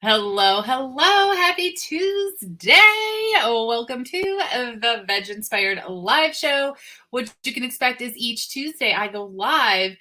Hello, hello. Happy Tuesday. Welcome to the Veg Inspired Live Show. What you can expect is each Tuesday I go live,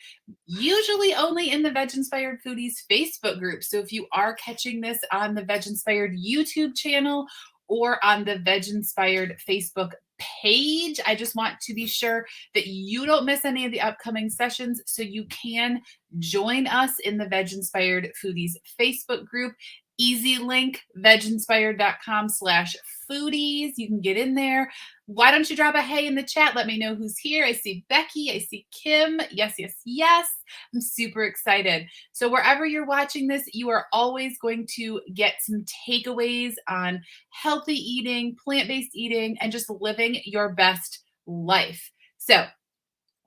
usually only in the Veg Inspired Foodies Facebook group. So if you are catching this on the Veg Inspired YouTube channel or on the Veg Inspired Facebook page, I just want to be sure that you don't miss any of the upcoming sessions so you can join us in the Veg Inspired Foodies Facebook group. Easy link, veginspired.com/foodies. You can get in there. Why don't you drop a hey in the chat? Let me know who's here. I see Becky. I see Kim. Yes, yes, yes. I'm super excited. So wherever you're watching this, you are always going to get some takeaways on healthy eating, plant-based eating, and just living your best life. So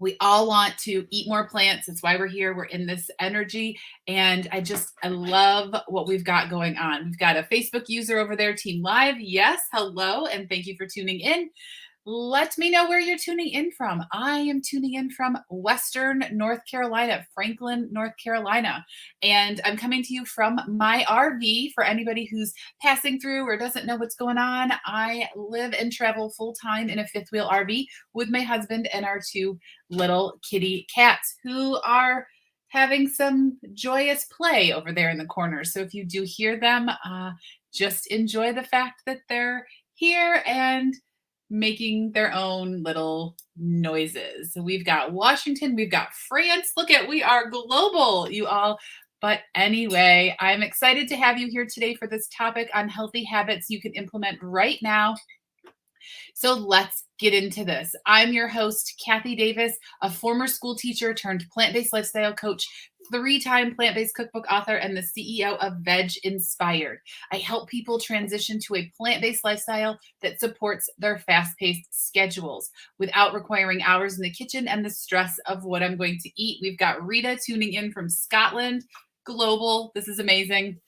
we all want to eat more plants. That's why we're here. We're in this energy. And I love what we've got going on. We've got a Facebook user over there, Team Live. Yes, hello. And thank you for tuning in. Let me know where you're tuning in from. I am tuning in from Western North Carolina, Franklin, North Carolina. And I'm coming to you from my RV. For anybody who's passing through or doesn't know what's going on, I live and travel full time in a fifth wheel RV with my husband and our two little kitty cats who are having some joyous play over there in the corner. So if you do hear them, just enjoy the fact that they're here and making their own little noises. So we've got Washington, we've got France. Look at, we are global, you all. But anyway, I'm excited to have you here today for this topic on healthy habits you can implement right now. So let's get into this. I'm your host, Kathy Davis, a former school teacher turned plant-based lifestyle coach, three-time plant-based cookbook author, and the CEO of Veg Inspired. I help people transition to a plant-based lifestyle that supports their fast-paced schedules without requiring hours in the kitchen and the stress of what I'm going to eat. We've got Rita tuning in from Scotland, global. This is amazing.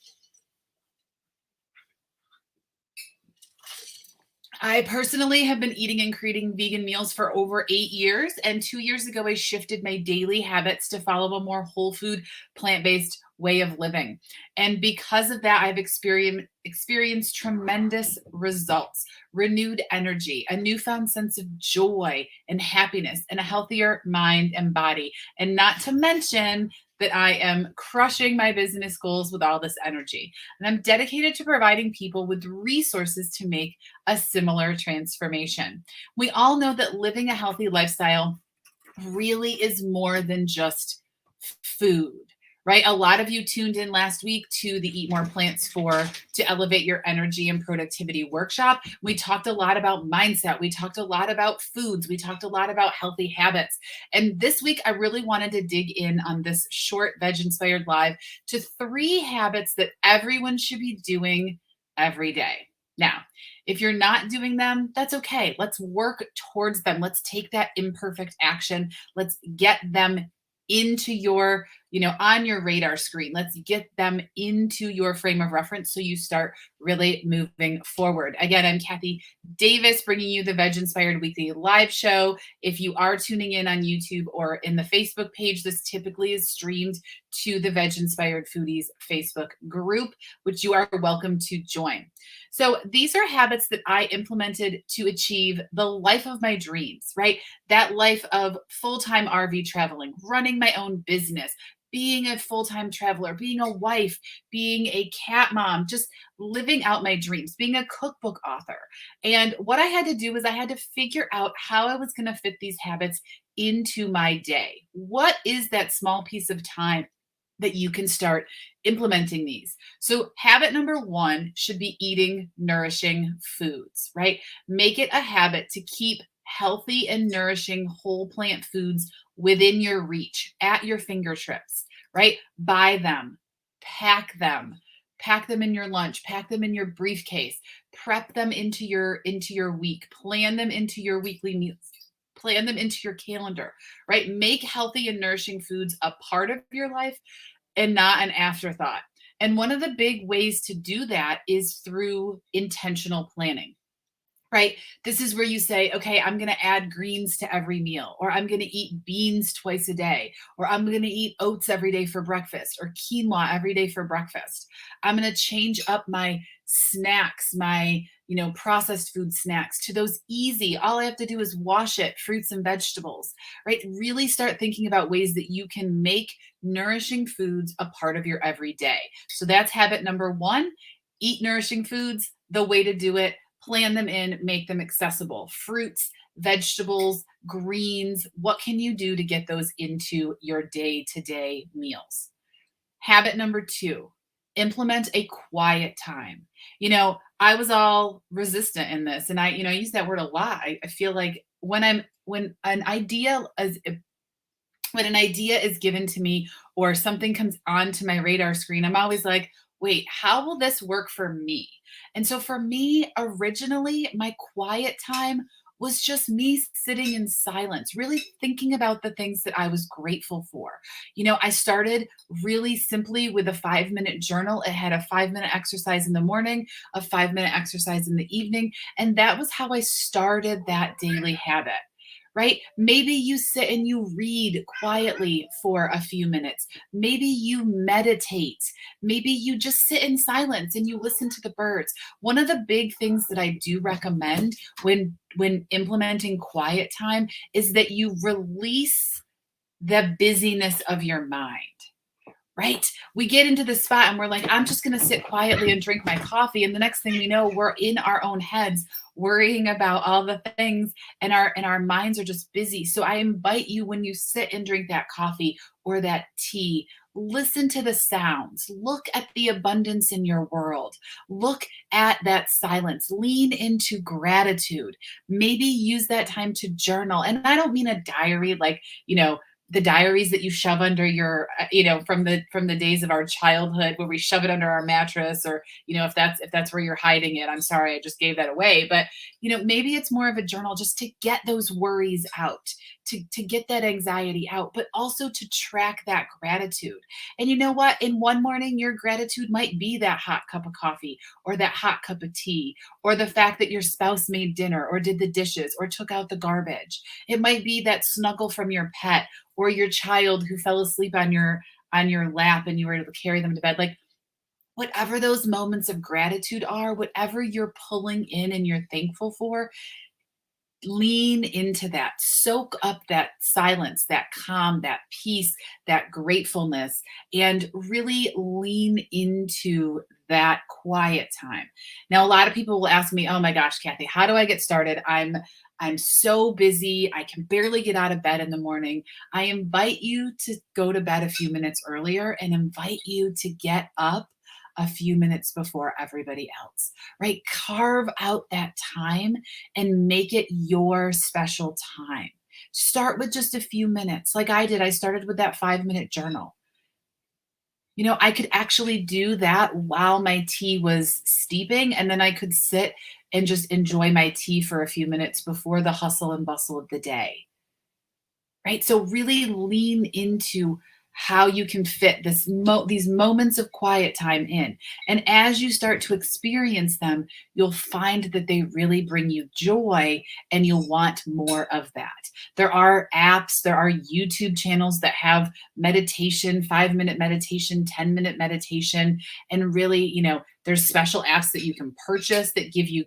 I personally have been eating and creating vegan meals for over 8 years. And 2 years ago, I shifted my daily habits to follow a more whole food, plant-based way of living. And because of that, I've experienced tremendous results, renewed energy, a newfound sense of joy and happiness, and a healthier mind and body. And not to mention that I am crushing my business goals with all this energy. And I'm dedicated to providing people with resources to make a similar transformation. We all know that living a healthy lifestyle really is more than just food, right? A lot of you tuned in last week to the Eat More Plants to Elevate Your Energy and Productivity workshop. We talked a lot about mindset. We talked a lot about foods. We talked a lot about healthy habits. And this week, I really wanted to dig in on this short Veg Inspired Live to 3 habits that everyone should be doing every day. Now, if you're not doing them, that's okay. Let's work towards them. Let's take that imperfect action. Let's get them into your, on your radar screen. Let's get them into your frame of reference so you start really moving forward. Again, I'm Kathy Davis, bringing you the Veg Inspired Weekly Live Show. If you are tuning in on YouTube or in the Facebook page, this typically is streamed to the Veg Inspired Foodies Facebook group, which you are welcome to join. So these are habits that I implemented to achieve the life of my dreams, right? That life of full-time RV traveling, running my own business, being a full-time traveler, being a wife, being a cat mom, just living out my dreams, being a cookbook author. And what I had to do was I had to figure out how I was going to fit these habits into my day. What is that small piece of time that you can start implementing these? So habit number 1 should be eating nourishing foods, right? Make it a habit to keep healthy and nourishing whole plant foods within your reach, at your fingertips, right? Buy them, pack them in your lunch, pack them in your briefcase, prep them into your week, plan them into your weekly meals, plan them into your calendar, right? Make healthy and nourishing foods a part of your life and not an afterthought. And one of the big ways to do that is through intentional planning. right? This is where you say, okay, I'm going to add greens to every meal, or I'm going to eat beans twice a day, or I'm going to eat oats every day for breakfast, or quinoa every day for breakfast. I'm going to change up my snacks, my processed food snacks to those easy. All I have to do is wash it, fruits and vegetables, right? Really start thinking about ways that you can make nourishing foods a part of your everyday. So that's habit number one. Eat nourishing foods. The way to do it, plan them in, make them accessible. Fruits, vegetables, greens. What can you do to get those into your day to day meals? Habit number two, implement a quiet time. I was all resistant in this, and I use that word a lot. I feel like when an idea is given to me or something comes onto my radar screen, I'm always like, wait, how will this work for me? And so for me, originally, my quiet time was just me sitting in silence, really thinking about the things that I was grateful for. I started really simply with a 5-minute journal. It had a 5-minute exercise in the morning, a 5-minute exercise in the evening. And that was how I started that daily habit, right? Maybe you sit and you read quietly for a few minutes. Maybe you meditate. Maybe you just sit in silence and you listen to the birds. One of the big things that I do recommend when implementing quiet time is that you release the busyness of your mind. Right? We get into the spot and we're like, I'm just going to sit quietly and drink my coffee. And the next thing we know, we're in our own heads worrying about all the things, and our minds are just busy. So I invite you, when you sit and drink that coffee or that tea, listen to the sounds, look at the abundance in your world, look at that silence, lean into gratitude, maybe use that time to journal. And I don't mean a diary like, the diaries that you shove under your from the days of our childhood, where we shove it under our mattress, or if that's where you're hiding it. I'm sorry, I just gave that away. But maybe it's more of a journal, just to get those worries out, to get that anxiety out, but also to track that gratitude. And you know what, in one morning, your gratitude might be that hot cup of coffee, or that hot cup of tea, or the fact that your spouse made dinner or did the dishes or took out the garbage. It might be that snuggle from your pet, or your child who fell asleep on your lap and you were able to carry them to bed. Like, whatever those moments of gratitude are, whatever you're pulling in and you're thankful for, lean into that, soak up that silence, that calm, that peace, that gratefulness, and really lean into that quiet time. Now, a lot of people will ask me, oh my gosh, Kathy, how do I get started? I'm so busy. I can barely get out of bed in the morning. I invite you to go to bed a few minutes earlier, and invite you to get up a few minutes before everybody else, right? Carve out that time and make it your special time. Start with just a few minutes. Like I did, I started with that 5-minute journal. I could actually do that while my tea was steeping, and then I could sit and just enjoy my tea for a few minutes before the hustle and bustle of the day. Right? So really lean into how you can fit these moments of quiet time in. And as you start to experience them, you'll find that they really bring you joy, and you'll want more of that. There are apps, there are YouTube channels that have meditation, 5-minute meditation, 10-minute meditation, and really, there's special apps that you can purchase that give you,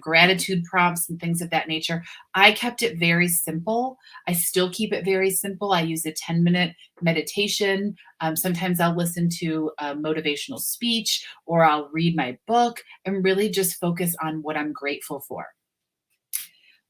gratitude prompts and things of that nature. I kept it very simple. I still keep it very simple. I use a 10-minute meditation. Sometimes I'll listen to a motivational speech, or I'll read my book and really just focus on what I'm grateful for.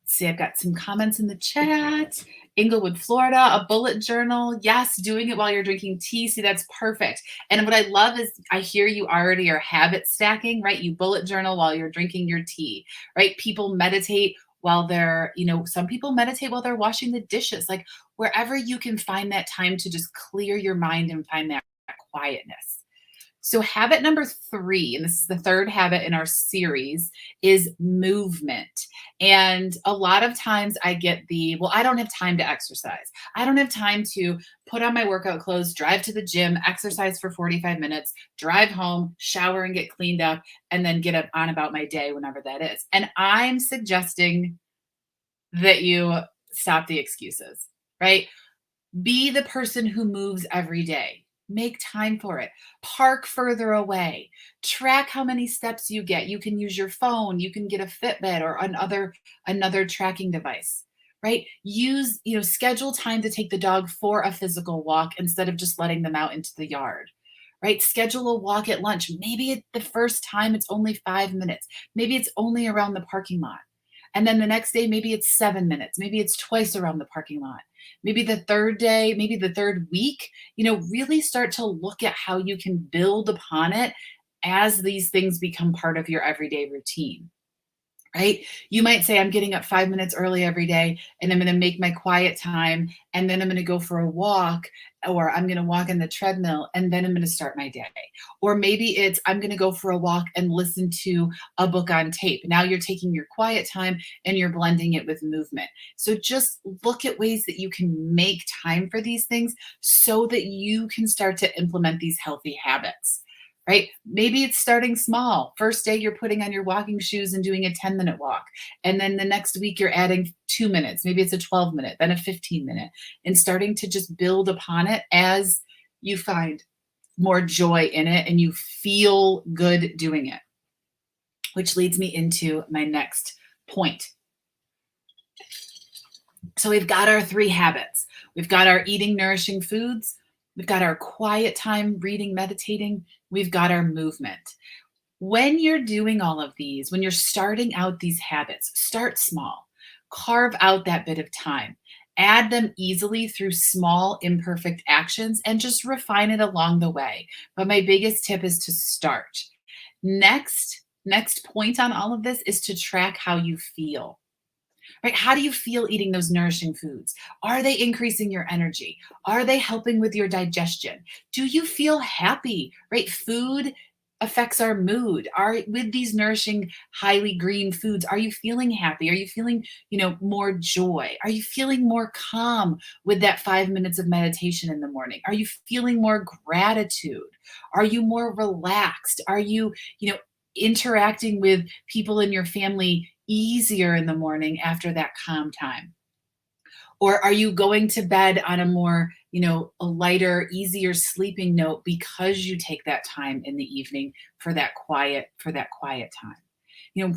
Let's see, I've got some comments in the chat. Inglewood, Florida, a bullet journal. Yes, doing it while you're drinking tea. See, that's perfect. And what I love is I hear you already are habit stacking, right? You bullet journal while you're drinking your tea, right? People meditate while some people meditate while they're washing the dishes. Like, wherever you can find that time to just clear your mind and find that quietness. So, habit number three, and this is the third habit in our series, is movement. And a lot of times I get well, I don't have time to exercise. I don't have time to put on my workout clothes, drive to the gym, exercise for 45 minutes, drive home, shower and get cleaned up, and then get up on about my day whenever that is. And I'm suggesting that you stop the excuses, right? Be the person who moves every day. Make time for it. Park further away. Track how many steps you get. You can use your phone, you can get a Fitbit or another tracking device. Right? Schedule time to take the dog for a physical walk instead of just letting them out into the yard. Right? Schedule a walk at lunch. Maybe the first time it's only 5 minutes. Maybe it's only around the parking lot. And then the next day, maybe it's 7 minutes. Maybe it's twice around the parking lot. Maybe the third day, maybe the third week, really start to look at how you can build upon it as these things become part of your everyday routine. Right? You might say, I'm getting up 5 minutes early every day, and I'm going to make my quiet time, and then I'm going to go for a walk, or I'm going to walk on the treadmill, and then I'm going to start my day. Or maybe it's, I'm going to go for a walk and listen to a book on tape. Now you're taking your quiet time and you're blending it with movement. So just look at ways that you can make time for these things so that you can start to implement these healthy habits. Right? Maybe it's starting small. First day, you're putting on your walking shoes and doing a 10-minute walk. And then the next week, you're adding 2 minutes. Maybe it's a 12-minute, then a 15-minute, and starting to just build upon it as you find more joy in it and you feel good doing it. Which leads me into my next point. So we've got our three habits. We've got our eating nourishing foods. We've got our quiet time, reading, meditating. We've got our movement. When you're doing all of these, when you're starting out these habits, start small. Carve out that bit of time. Add them easily through small, imperfect actions and just refine it along the way. But my biggest tip is to start. Next point on all of this is to track how you feel. Right? How do you feel eating those nourishing foods? Are they increasing your energy? Are they helping with your digestion? Do you feel happy? Right? Food affects our mood. With these nourishing, highly green foods, are you feeling happy? Are you feeling, more joy? Are you feeling more calm with that 5 minutes of meditation in the morning? Are you feeling more gratitude? Are you more relaxed? Are you, interacting with people in your family easier in the morning after that calm time? Or are you going to bed on a more, a lighter, easier sleeping note because you take that time in the evening for that quiet time?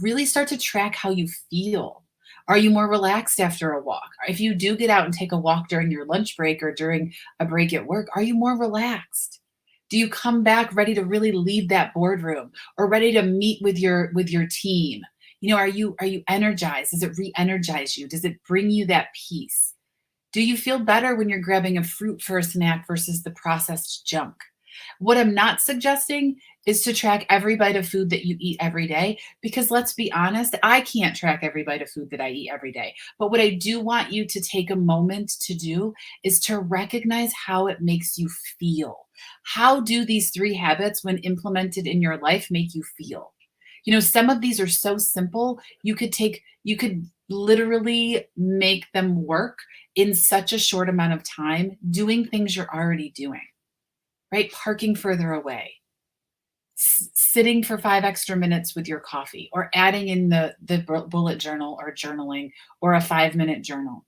Really start to track how you feel. Are you more relaxed after a walk? If you do get out and take a walk during your lunch break or during a break at work, are you more relaxed? Do you come back ready to really lead that boardroom or ready to meet with your team? Are you energized? Does it re-energize you? Does it bring you that peace? Do you feel better when you're grabbing a fruit for a snack versus the processed junk? What I'm not suggesting is to track every bite of food that you eat every day, because let's be honest, I can't track every bite of food that I eat every day. But what I do want you to take a moment to do is to recognize how it makes you feel. How do these three habits, when implemented in your life, make you feel? Some of these are so simple, you could literally make them work in such a short amount of time, doing things you're already doing, right? Parking further away, sitting for 5 extra minutes with your coffee, or adding in the bullet journal or journaling or a 5-minute journal.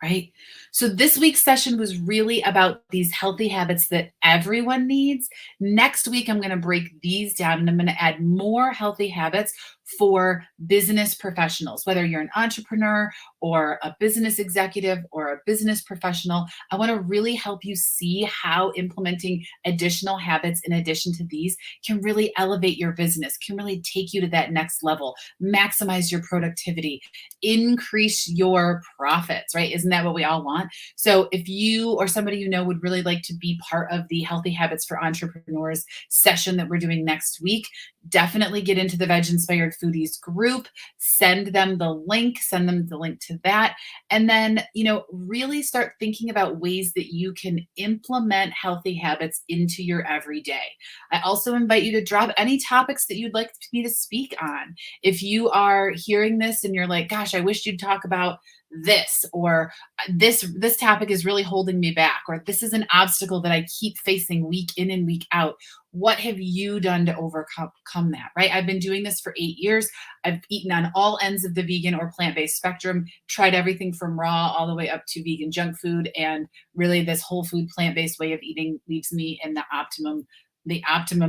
Right? So this week's session was really about these healthy habits that everyone needs. Next week, I'm going to break these down and I'm going to add more healthy habits for business professionals, whether you're an entrepreneur or a business executive or a business professional. I want to really help you see how implementing additional habits in addition to these can really elevate your business, can really take you to that next level, maximize your productivity, increase your profits, right? Isn't that what we all want? So if you or somebody would really like to be part of the Healthy Habits for Entrepreneurs session that we're doing next week, definitely get into the Veg Inspired Foodies group, send them the link to to that. And then, really start thinking about ways that you can implement healthy habits into your everyday. I also invite you to drop any topics that you'd like me to speak on. If you are hearing this and you're like, gosh, I wish you'd talk about this, or this topic is really holding me back, or this is an obstacle that I keep facing week in and week out. What have you done to overcome that? Right? I've been doing this for 8 years. I've eaten on all ends of the vegan or plant-based spectrum, tried everything from raw all the way up to vegan junk food. And really, this whole food plant-based way of eating leaves me in the optimum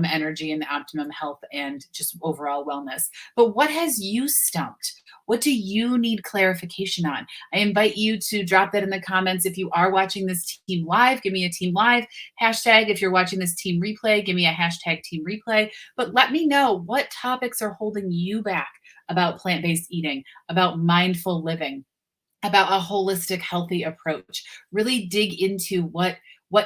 energy and the optimum health and just overall wellness. But what has you stumped? What do you need clarification on? I invite you to drop that in the comments. If you are watching this team live, give me a team live hashtag. If you're watching this team replay, give me a hashtag team replay. But let me know what topics are holding you back about plant-based eating, about mindful living, about a holistic, healthy approach. Really dig into what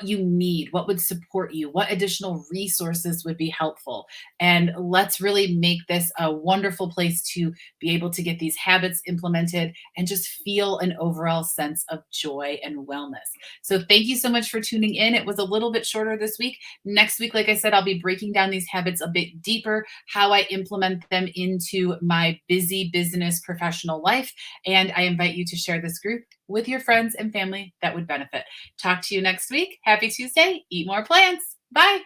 you need, what would support you, what additional resources would be helpful. And let's really make this a wonderful place to be able to get these habits implemented and just feel an overall sense of joy and wellness. So thank you so much for tuning in. It was a little bit shorter this week. Next week, like I said, I'll be breaking down these habits a bit deeper, how I implement them into my busy business professional life. And I invite you to share this group with your friends and family that would benefit. Talk to you next week. Happy Tuesday. Eat more plants. Bye.